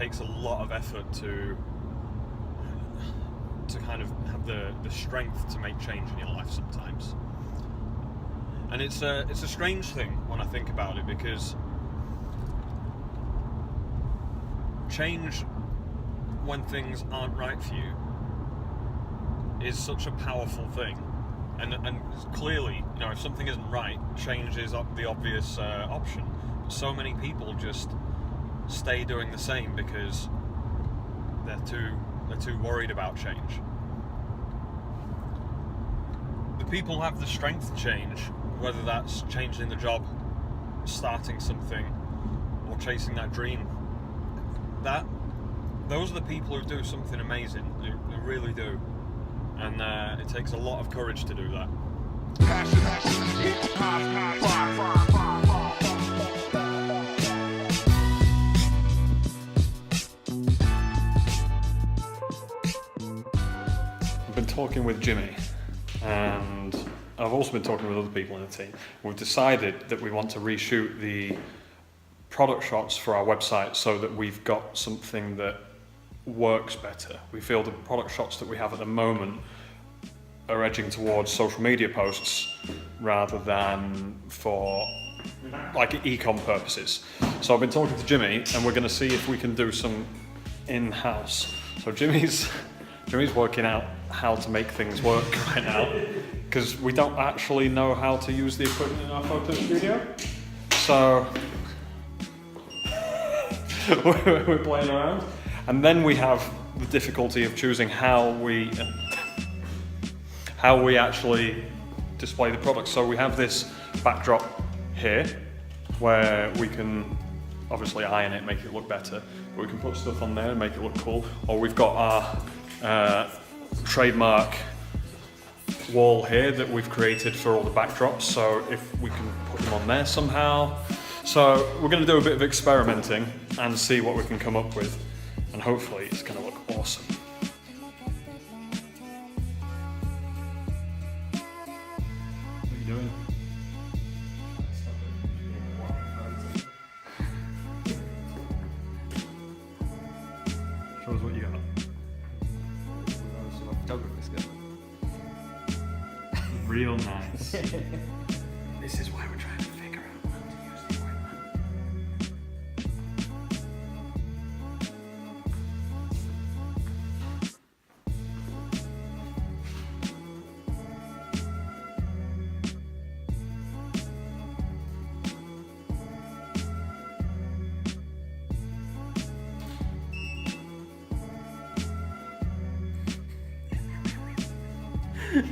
takes a lot of effort to kind of have the strength to make change in your life sometimes. And it's a strange thing when I think about it, because change when things aren't right for you is such a powerful thing. And clearly, if something isn't right, change is the obvious option. But so many people just stay doing the same because they're too worried about change. The people who have the strength to change, whether that's changing the job, starting something, or chasing that dream, those are the people who do something amazing. They really do. And it takes a lot of courage to do that. I've been talking with Jimmy, and I've also been talking with other people in the team. We've decided that we want to reshoot the product shots for our website so that we've got something that works better. We feel the product shots that we have at the moment are edging towards social media posts rather than for like e-com purposes. So I've been talking to Jimmy, and we're going to see if we can do some in-house. So Jimmy's working out how to make things work right now, because we don't actually know how to use the equipment in our photo studio. So we're playing around. And then we have the difficulty of choosing how we actually display the product. So we have this backdrop here where we can obviously iron it, make it look better, but we can put stuff on there and make it look cool. Or we've got our trademark wall here that we've created for all the backdrops, so if we can put them on there somehow. So we're going to do a bit of experimenting and see what we can come up with, and hopefully it's going to look awesome. What are you doing? Show us what you got. Real nice. This is why we're trying to figure out how to use the equipment.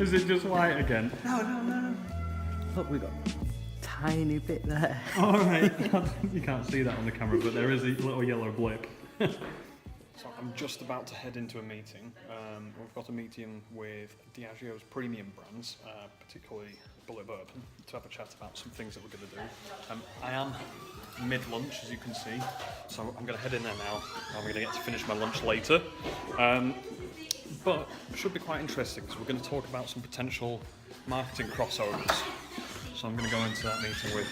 Is it just white again? No. Look, we got a tiny bit there. Alright, you can't see that on the camera, but there is a little yellow blip. So I'm just about to head into a meeting. We've got a meeting with Diageo's premium brands, particularly Bulleit Bourbon, to have a chat about some things that we're going to do. I am mid-lunch, as you can see, so I'm going to head in there now. I'm going to get to finish my lunch later. But it should be quite interesting, because we're going to talk about some potential marketing crossovers. So I'm going to go into that meeting with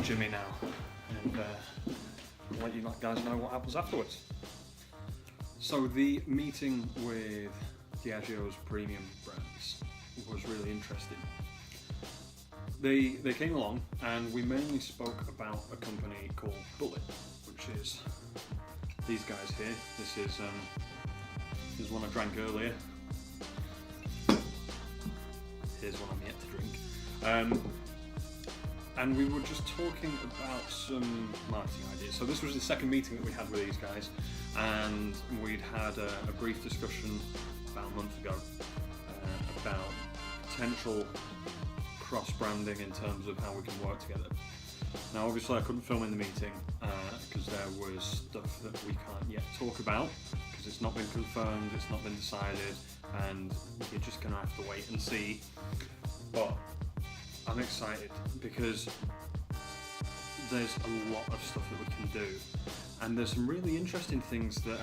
Jimmy now, and let you guys know what happens afterwards. So the meeting with Diageo's premium brands was really interesting. They came along, and we mainly spoke about a company called Bulleit, which is these guys here. This is one I drank earlier. Here's one I'm yet to drink. And we were just talking about some marketing ideas. So this was the second meeting that we had with these guys, and we'd had a brief discussion about a month ago about potential cross-branding in terms of how we can work together. Now obviously I couldn't film in the meeting because there was stuff that we can't yet talk about, because it's not been confirmed, it's not been decided, and you're just going to have to wait and see. But I'm excited because there's a lot of stuff that we can do, and there's some really interesting things that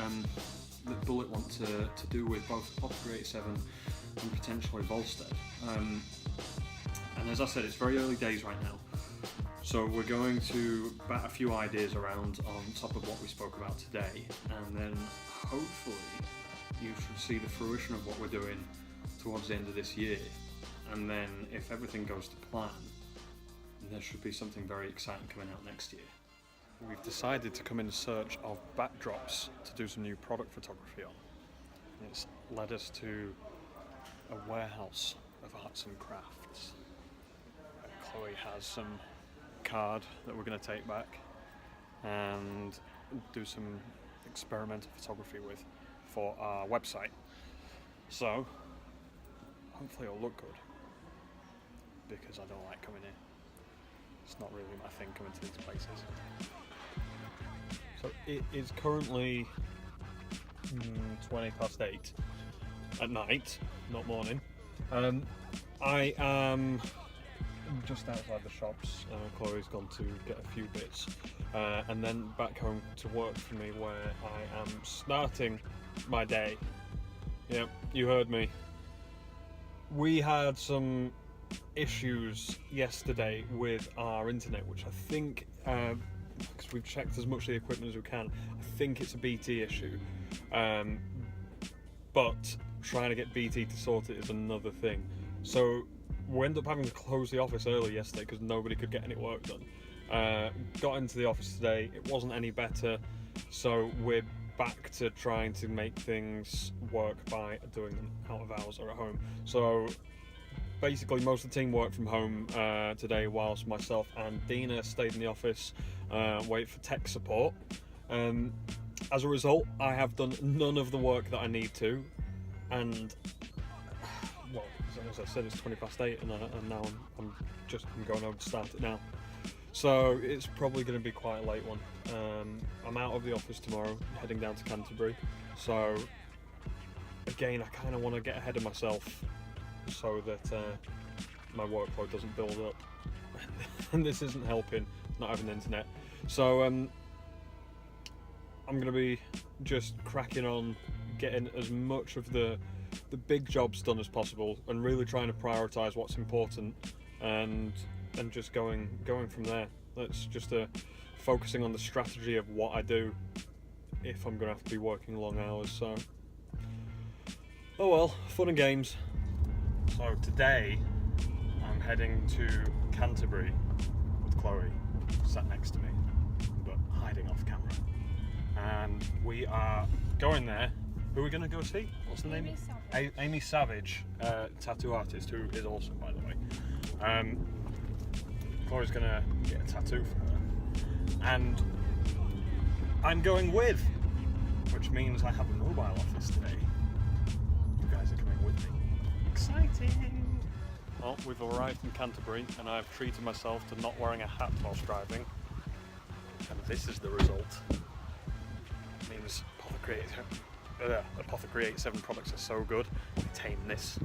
that Bulleit want to do with both Apothecary 87 and potentially Volstead. And as I said, it's very early days right now, So we're going to bat a few ideas around on top of what we spoke about today, and then hopefully you should see the fruition of what we're doing towards the end of this year. And then if everything goes to plan, there should be something very exciting coming out next year. We've decided to come in search of backdrops to do some new product photography on. It's led us to a warehouse of arts and crafts. Chloe has some card that we're going to take back and do some experimental photography with for our website. So hopefully it'll look good, because I don't like coming in. It's not really my thing, coming to these places. So it is currently 20 past 8 at night, not morning. I am just outside the shops. Chloe's gone to get a few bits, and then back home to work for me, where I am starting my day. Yep, you heard me. We had some issues yesterday with our internet, which I think, because we've checked as much of the equipment as we can, I think it's a BT issue. But trying to get BT to sort it is another thing. So we ended up having to close the office early yesterday because nobody could get any work done. Got into the office today, it wasn't any better, so we're back to trying to make things work by doing them out of hours or at home. So basically most of the team worked from home today, whilst myself and Dina stayed in the office, wait for tech support. As a result, I have done none of the work that I need to, and well, as I said, it's 20 past 8 and now I'm going over to start it now. So it's probably going to be quite a late one. I'm out of the office tomorrow, heading down to Canterbury. So again, I kind of want to get ahead of myself so that my workload doesn't build up. And this isn't helping, not having the internet. So I'm going to be just cracking on, getting as much of the big jobs done as possible, and really trying to prioritise what's important, and just going from there. That's just focusing on the strategy of what I do if I'm going to have to be working long hours. So, oh well, fun and games. So today I'm heading to Canterbury with Chloe, sat next to me, but hiding off camera. And we are going there. Who are we going to go see? What's the name? Amy Savage, tattoo artist, who is awesome, by the way. Chloe's going to get a tattoo for her. And I'm going with, which means I have a mobile office today. You guys are coming with me. Exciting! Well, we've arrived in Canterbury, and I've treated myself to not wearing a hat whilst driving. And this is the result. It means Apothecary 87 products are so good. Retain this.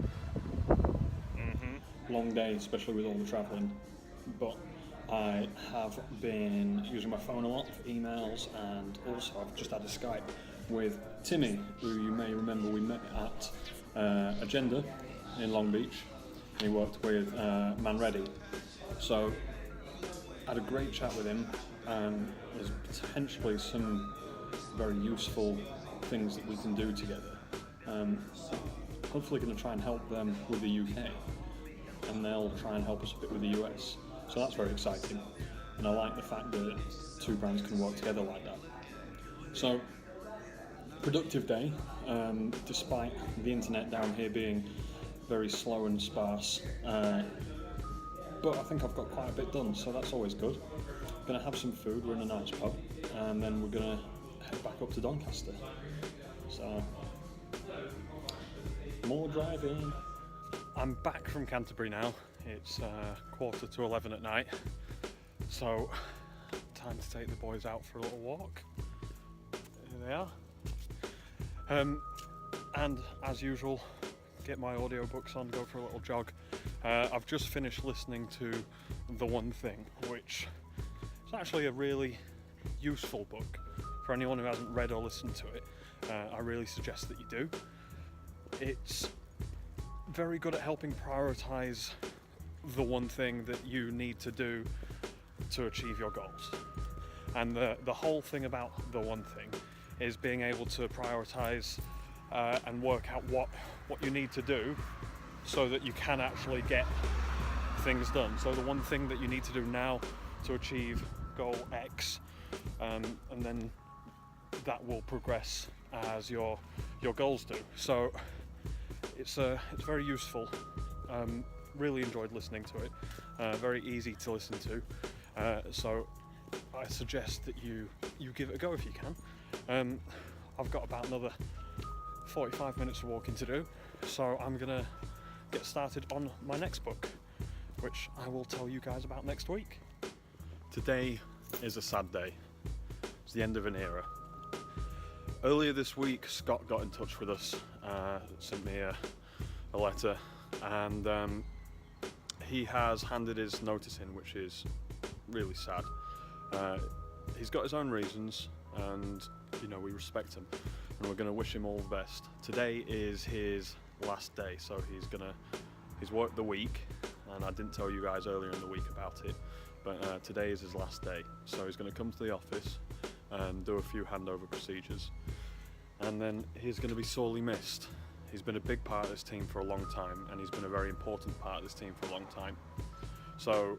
Long day, especially with all the travelling, but I have been using my phone a lot for emails, and also I've just had a Skype with Timmy, who you may remember we met at Agenda in Long Beach. He worked with Manready. So I had a great chat with him, and there's potentially some very useful things that we can do together. Hopefully going to try and help them with the UK, and they'll try and help us a bit with the US. So that's very exciting, and I like the fact that two brands can work together like that. So, productive day, despite the internet down here being very slow and sparse, but I think I've got quite a bit done, so that's always good. Going to have some food, we're in a nice pub, and then we're going to head back up to Doncaster. So, more driving. I'm back from Canterbury now. It's 11:15 at night, so time to take the boys out for a little walk. Here they are. And as usual, get my audiobooks on, go for a little jog. I've just finished listening to The One Thing, which is actually a really useful book. For anyone who hasn't read or listened to it, I really suggest that you do. It's very good at helping prioritise the one thing that you need to do to achieve your goals. And the whole thing about the one thing is being able to prioritize and work out what you need to do so that you can actually get things done. So the one thing that you need to do now to achieve goal X, and then that will progress as your goals do. So it's very useful. Really enjoyed listening to it. Very easy to listen to. So I suggest that you give it a go if you can. I've got about another 45 minutes of walking to do, so I'm gonna get started on my next book, which I will tell you guys about next week. Today is a sad day. It's the end of an era. Earlier this week, Scott got in touch with us, sent me a letter, and he has handed his notice in, which is really sad. He's got his own reasons, and we respect him, and we're going to wish him all the best. Today is his last day, so he's worked the week, and I didn't tell you guys earlier in the week about it, but today is his last day. So he's going to come to the office and do a few handover procedures, and then he's going to be sorely missed. He's been a big part of this team for a long time, and he's been a very important part of this team for a long time. So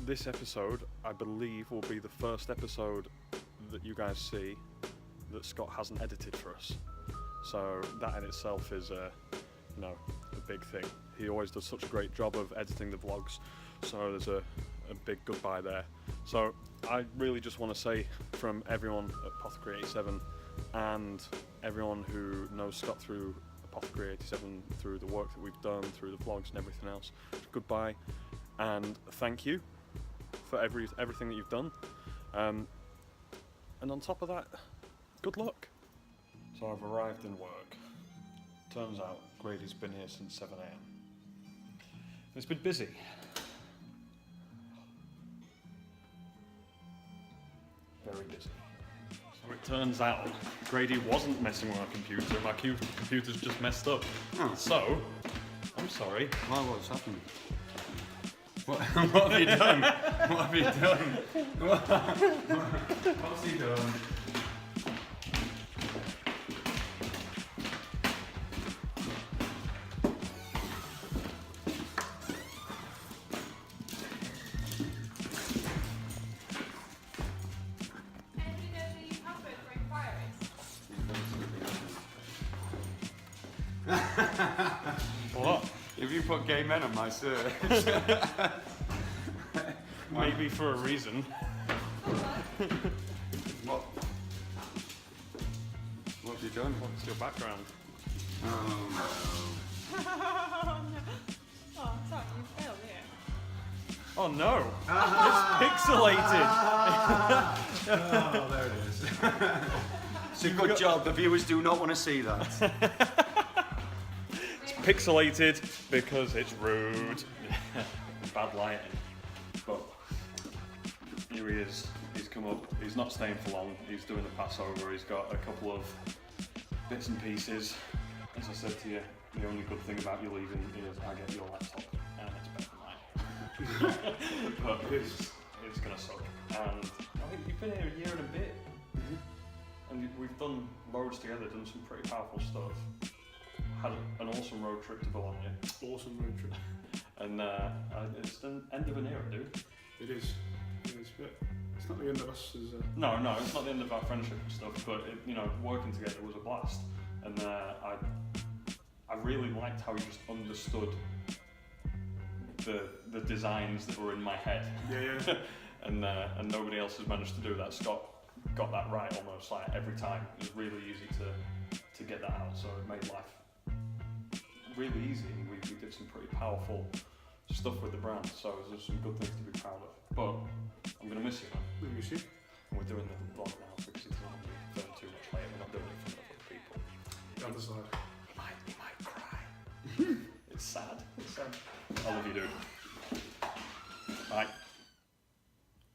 this episode, I believe, will be the first episode that you guys see that Scott hasn't edited for us. So that in itself is a big thing. He always does such a great job of editing the vlogs, so there's a big goodbye there. So I really just want to say, from everyone at Apothecary 87 and everyone who knows Scott through Apothecary 87, through the work that we've done, through the vlogs and everything else, goodbye and thank you for everything that you've done. And on top of that, good luck. So I've arrived in work. Turns out Grady's been here since 7 a.m. It's been busy. Very busy. So it turns out Grady wasn't messing with my computer. My computer's just messed up. Oh. So, I'm sorry. Why, what's happened? What have you done? What have you done? What's he done? What? If you put gay men on my search. Maybe for a reason. What have you done? What's your background? Oh Oh, sorry, you failed here. Oh no! It's pixelated! no. Oh, there it is. It's a good job. The viewers do not want to see that. Pixelated because it's rude. Bad lighting. But here he is. He's come up. He's not staying for long. He's doing the Passover. He's got a couple of bits and pieces. As I said to you, the only good thing about you leaving is I get your laptop, and it's better than mine. But it's gonna suck. And I think you've been here a year and a bit, and we've done loads together. Done some pretty powerful stuff. Had an awesome road trip to Bologna. Awesome road trip. And it's the end of an era, dude. It is, but it's not the end of us as No, it's not the end of our friendship and stuff, but working together was a blast. And I really liked how you just understood the designs that were in my head. Yeah. And nobody else has managed to do that. Scott got that right almost like every time. It was really easy to get that out, so it made life really easy. We did some pretty powerful stuff with the brand, so there's some good things to be proud of. But I'm going to miss you, man. Let me see. And we're doing the vlog now because it's not going to be too much later. We're not doing it for other people. The other side. You might cry. It's sad. I love you, dude. Bye.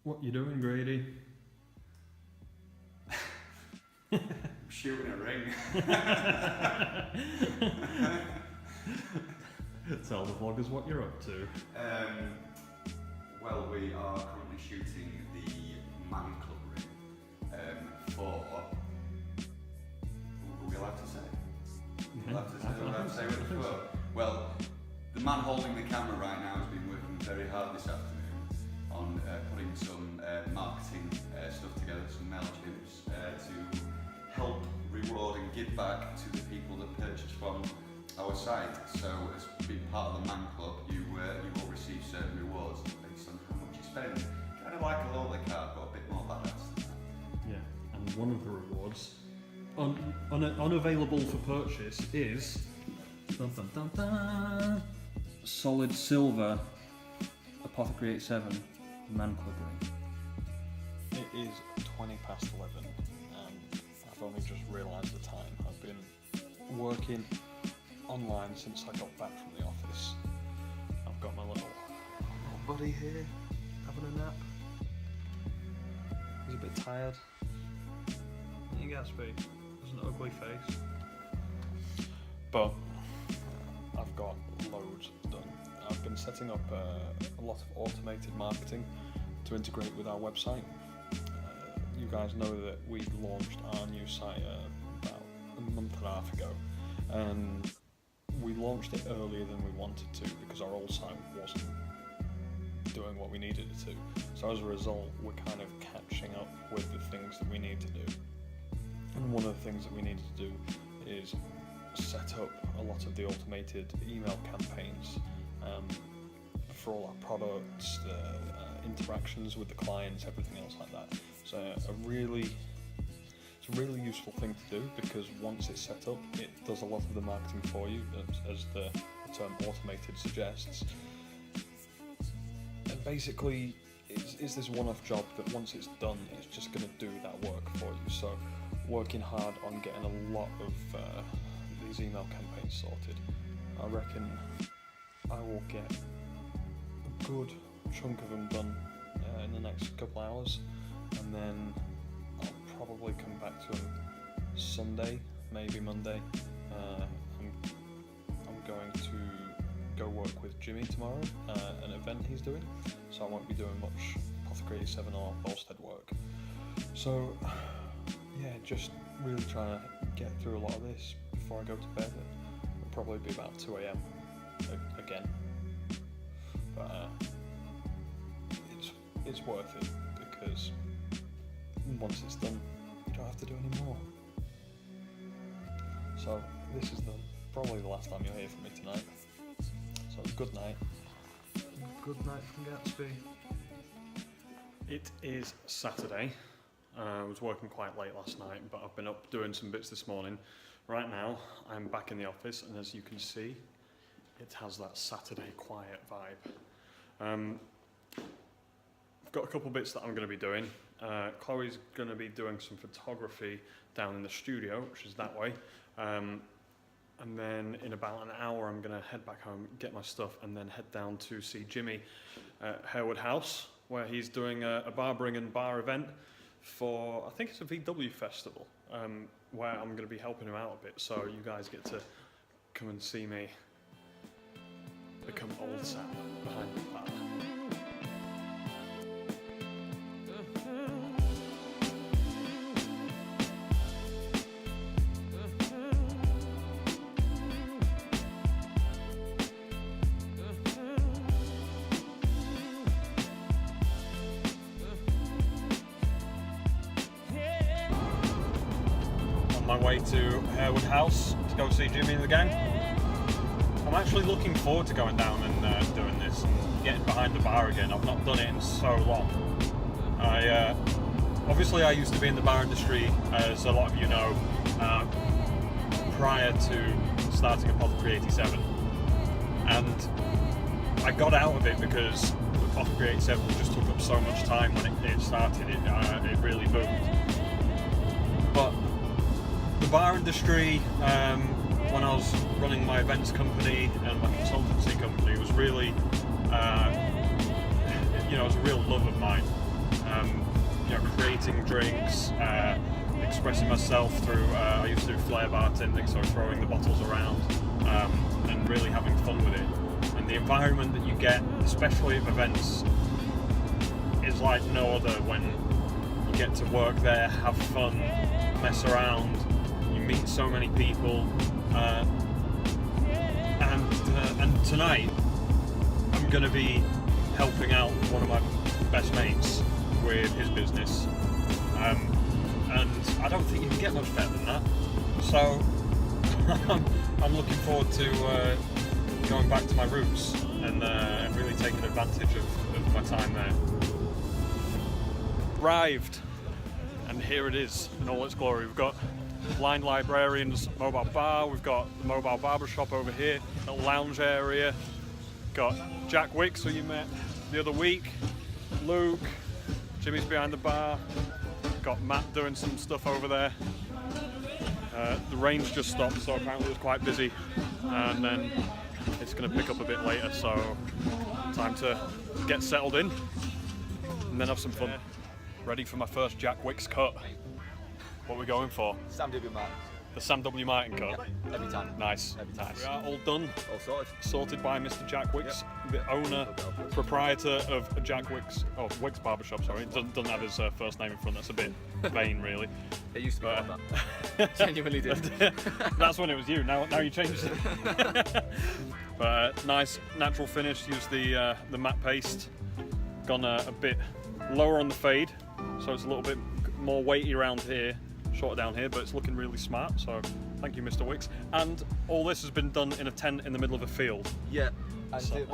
What you doing, Grady? Shooting a ring. Tell the vloggers what you're up to. Well, we are currently shooting the Man Club ring for. Are we allowed to say? We're allowed to say what it's for. Well, the man holding the camera right now has been working very hard this afternoon on putting some marketing stuff together, some mailchims to help reward and give back to the people that purchase from our site. So, as being part of the Man Club, you will receive certain rewards based on how much you spend. Kind of like a Lola card, but a bit more badass than that. Yeah, and one of the rewards, unavailable for purchase, is solid silver Apothecary 87 Man Club ring. It is 20 past 11 and I've only just realised the time. I've been working online since I got back from the office. I've got my little buddy here having a nap. He's a bit tired. You Gatsby, there's an ugly face. But I've got loads done. I've been setting up a lot of automated marketing to integrate with our website. You guys know that we launched our new site about a month and a half ago, and we launched it earlier than we wanted to because our old site wasn't doing what we needed it to. So as a result, we're kind of catching up with the things that we need to do. And one of the things that we needed to do is set up a lot of the automated email campaigns for all our products, interactions with the clients, everything else like that. So it's a really useful thing to do because once it's set up, it does a lot of the marketing for you, as the term automated suggests. And basically, it's this one-off job that once it's done, it's just going to do that work for you. So working hard on getting a lot of these email campaigns sorted. I reckon I will get a good chunk of them done in the next couple hours, and then I'll probably come back to them Sunday, maybe Monday. I'm going to go work with Jimmy tomorrow, an event he's doing, so I won't be doing much Apothecary 7 or Volstead work. So yeah, just really trying to get through a lot of this before I go to bed. It'll probably be about 2 AM again, but it's worth it because once it's done, you don't have to do any more. So this is probably the last time you'll hear from me tonight. So good night. Good night from Gatsby. It is Saturday. I was working quite late last night, but I've been up doing some bits this morning. Right now, I'm back in the office, and as you can see, it has that Saturday quiet vibe. I've got a couple bits that I'm going to be doing. Chloe's going to be doing some photography down in the studio, which is that way. And then in about an hour, I'm going to head back home, get my stuff, and then head down to see Jimmy at Harewood House, where he's doing a barbering and bar event for, I think it's a VW festival, where I'm going to be helping him out a bit. So you guys get to come and see me become old Sam behind the bar. My way to Harewood House to go see Jimmy and the gang. I'm actually looking forward to going down and doing this and getting behind the bar again. I've not done it in so long. Obviously I used to be in the bar industry, as a lot of you know, prior to starting Apothecary 87, and I got out of it because Apothecary 87 just took up so much time when it started. It really boomed. But the bar industry, when I was running my events company and my consultancy company, was really, it was a real love of mine. Creating drinks, expressing myself through, I used to do flair bartending, so throwing the bottles around, and really having fun with it. And the environment that you get, especially at events, like no other when you get to work there, have fun, mess around. You meet so many people, and tonight I'm going to be helping out one of my best mates with his business, and I don't think you can get much better than that. So I'm looking forward to going back to my roots and really taking advantage of my time there. Arrived, and here it is in all its glory. We've got Blind Librarian's mobile bar, we've got the mobile barbershop over here, a lounge area, got Jack Wicks, who you met the other week, Luke, Jimmy's behind the bar, got Matt doing some stuff over there. The rain's just stopped, so apparently it was quite busy, and then it's going to pick up a bit later, so time to get settled in and then have some fun. Ready for my first Jack Wicks cut. What are we going for? Sam W. Martin. The Sam W. Martin cut? Every time. Nice. Every time. We are all done. All sorted. Sorted by Mr. Jack Wicks, the owner, proprietor of Jack Wicks, Wicks Barbershop, sorry. Doesn't have his first name in front, that's a bit vain, really. It used to be like that. Genuinely did. That's when it was you, now you changed it. But nice natural finish, used the matte paste. Gone a bit lower on the fade, so it's a little bit more weighty around here, shorter down here, but it's looking really smart, so thank you, Mr. Wicks. And all this has been done in a tent in the middle of a field. Yeah, and So- it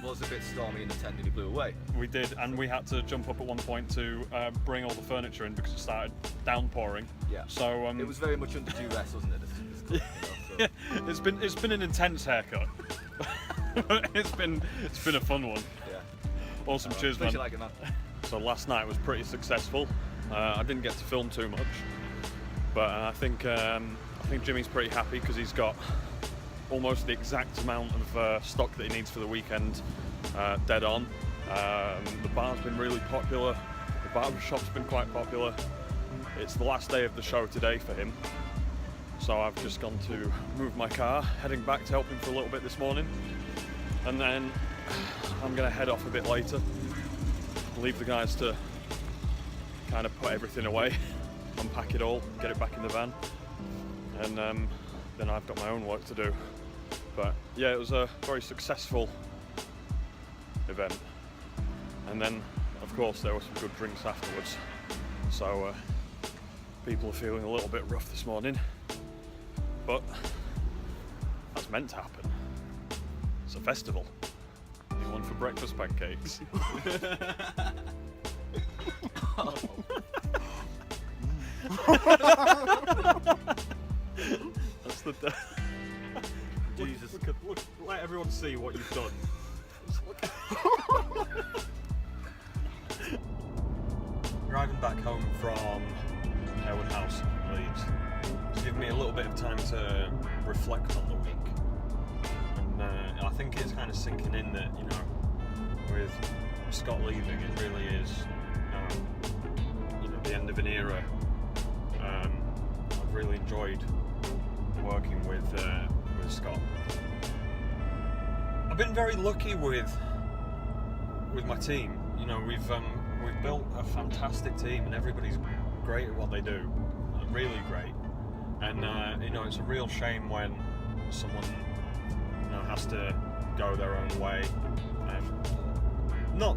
was a bit stormy in the tent and he blew away. We did, and we had to jump up at one point to bring all the furniture in because it started downpouring. Yeah. So It was very much under duress, wasn't it? This cut, you know, so, it's been an intense haircut. it's been a fun one. yeah. Awesome, cheers, Please man. you like it, man. So last night was pretty successful. I didn't get to film too much, but I think Jimmy's pretty happy because he's got almost the exact amount of stock that he needs for the weekend dead on. The bar's been really popular. The barbershop's been quite popular. It's the last day of the show today for him, so I've just gone to move my car, heading back to help him for a little bit this morning, and then I'm going to head off a bit later. Leave the guys to kind of put everything away, unpack it all, get it back in the van, and then I've got my own work to do. But yeah, it was a very successful event, and then of course there were some good drinks afterwards, so people are feeling a little bit rough this morning, but that's meant to happen. It's a festival. Anyone for breakfast pancakes? That's the. Jesus, look, let everyone see what you've done. Driving back home from Harewood House, Leeds, it's given me a little bit of time to reflect on the week. And I think it's kind of sinking in that, you know, with Scott leaving, it really is, the end of an era. I've really enjoyed working with Scott. I've been very lucky with my team. You know, we've built a fantastic team, and everybody's great at what they do, really great. And it's a real shame when someone has to go their own way. Not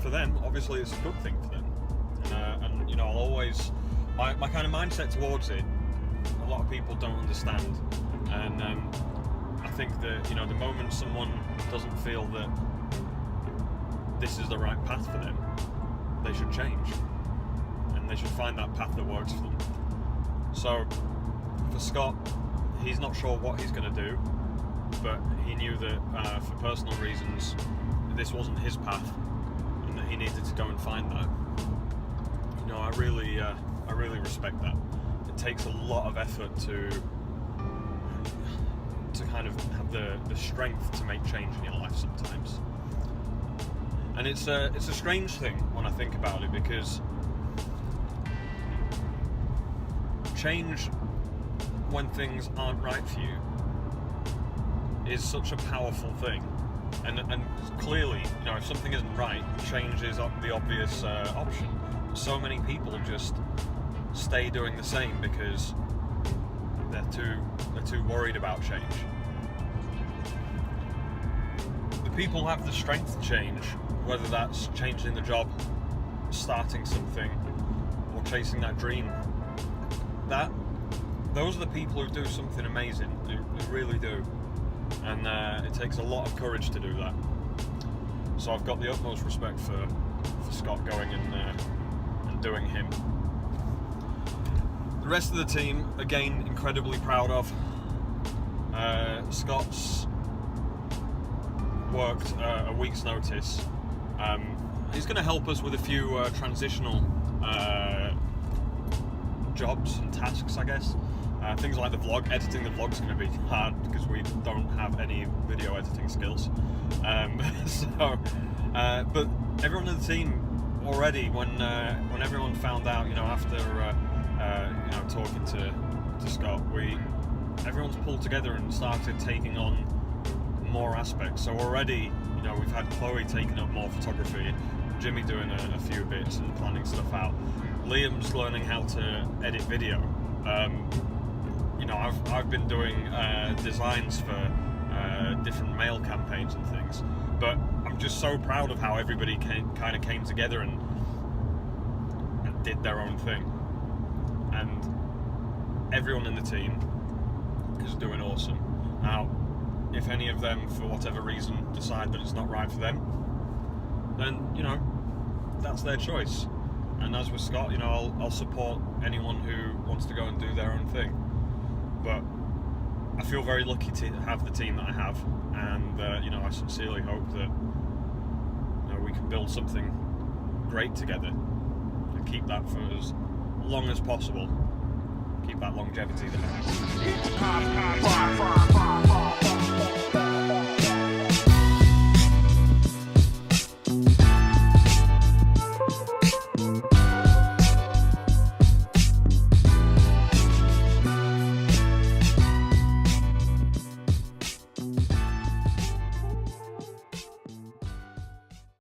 for them, obviously it's a good thing for them. And I'll always, my kind of mindset towards it, a lot of people don't understand. And I think that, the moment someone doesn't feel that this is the right path for them, they should change. And they should find that path that works for them. So, for Scott, he's not sure what he's going to do, but he knew that for personal reasons, this wasn't his path, and that he needed to go and find that. I really respect that. It takes a lot of effort to kind of have the strength to make change in your life sometimes. And it's a strange thing when I think about it, because change when things aren't right for you is such a powerful thing, And clearly, you know, if something isn't right, change is the obvious option. So many people just stay doing the same because they're too worried about change. The people have the strength to change, whether that's changing the job, starting something, or chasing that dream. Those are the people who do something amazing. They really do. And it takes a lot of courage to do that. So I've got the utmost respect for Scott going and doing him. The rest of the team, again, incredibly proud of. Scott's worked a week's notice. He's going to help us with a few transitional jobs and tasks, I guess. Things like the vlog. Editing the vlog's going to be hard because we don't have any video editing skills. But everyone in the team already, when everyone found out, you know, after talking to Scott, everyone's pulled together and started taking on more aspects. So already, you know, we've had Chloe taking up more photography, Jimmy doing a few bits and planning stuff out. Liam's learning how to edit video. You know, I've been doing designs for different mail campaigns and things, but I'm just so proud of how everybody kind of came together and did their own thing, and everyone in the team is doing awesome. Now, if any of them, for whatever reason, decide that it's not right for them, then, you know, that's their choice. And as with Scott, you know, I'll support anyone who wants to go and do their own thing. But I feel very lucky to have the team that I have, and you know, I sincerely hope that, you know, we can build something great together and keep that for as long as possible. Keep that longevity that I have.